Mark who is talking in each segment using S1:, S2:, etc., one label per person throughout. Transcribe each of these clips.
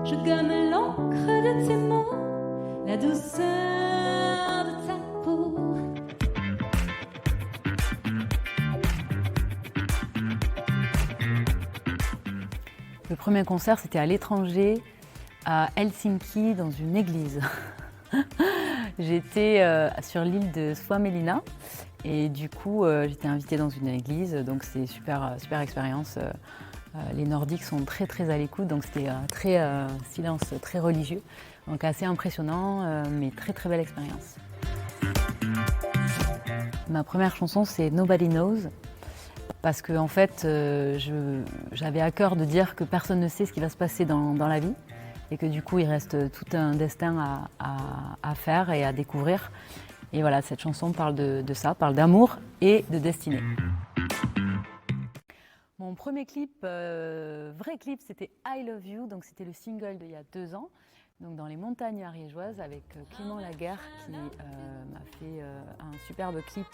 S1: Je gomme l'encre de tes mots, la douceur de ta peau.
S2: Le premier concert, c'était à l'étranger, à Helsinki, dans une église. J'étais sur l'île de Suomenlinna et du coup, j'étais invitée dans une église, donc c'était super expérience. Les Nordiques sont très à l'écoute, donc c'était silence très religieux, donc assez impressionnant, mais très belle expérience. Ma première chanson, c'est Nobody Knows. Parce que en fait, j'avais à cœur de dire que personne ne sait ce qui va se passer dans la vie et que du coup, il reste tout un destin à faire et à découvrir. Et voilà, cette chanson parle de ça, parle d'amour et de destinée. Mon premier clip, vrai clip, c'était I Love You, donc c'était le single d'il y a 2 ans, donc dans les montagnes ariégeoises avec Clément Laguerre qui m'a fait un superbe clip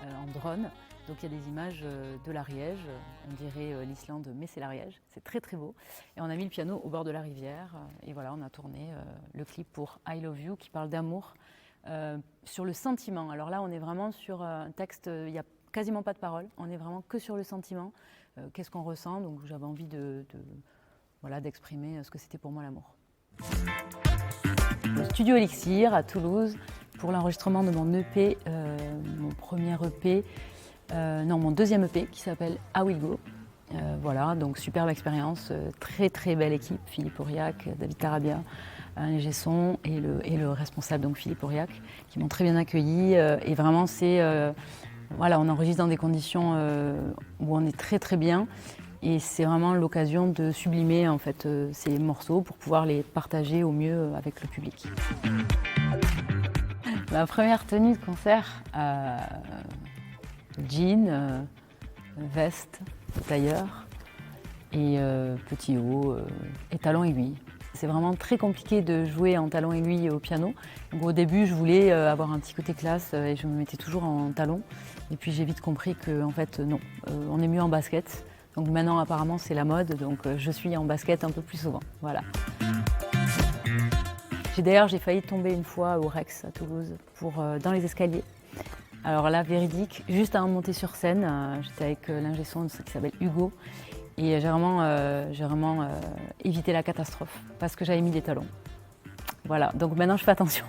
S2: en drone. Donc il y a des images de l'Ariège, on dirait l'Islande, mais c'est l'Ariège, c'est très beau. Et on a mis le piano au bord de la rivière, et voilà, on a tourné le clip pour I Love You, qui parle d'amour, sur le sentiment. Alors là, on est vraiment sur un texte, il n'y a quasiment pas de paroles, on est vraiment que sur le sentiment, qu'est-ce qu'on ressent, donc j'avais envie d'exprimer ce que c'était pour moi l'amour. Le studio Elixir à Toulouse, pour l'enregistrement de mon EP, mon premier EP, mon deuxième EP qui s'appelle I Will Go. Voilà, donc superbe expérience, très belle équipe, Philippe Auriac, David Tarabia, ingé son et le responsable, donc Philippe Auriac, qui m'ont très bien accueilli. Et vraiment, voilà, on enregistre dans des conditions où on est très bien. Et c'est vraiment l'occasion de sublimer en fait, ces morceaux pour pouvoir les partager au mieux avec le public. Ma première tenue de concert, jean, veste, tailleur et petit haut et talons aiguilles. C'est vraiment très compliqué de jouer en talons aiguilles au piano. Donc, au début, je voulais avoir un petit côté classe et je me mettais toujours en talons. Et puis j'ai vite compris que en fait, non, on est mieux en basket. Donc maintenant, apparemment, c'est la mode, donc je suis en basket un peu plus souvent. Voilà. J'ai failli tomber une fois au Rex à Toulouse dans les escaliers. Alors là, véridique, juste avant de monter sur scène, j'étais avec l'ingé son qui s'appelle Hugo. Et j'ai vraiment évité la catastrophe parce que j'avais mis des talons. Voilà, donc maintenant je fais attention.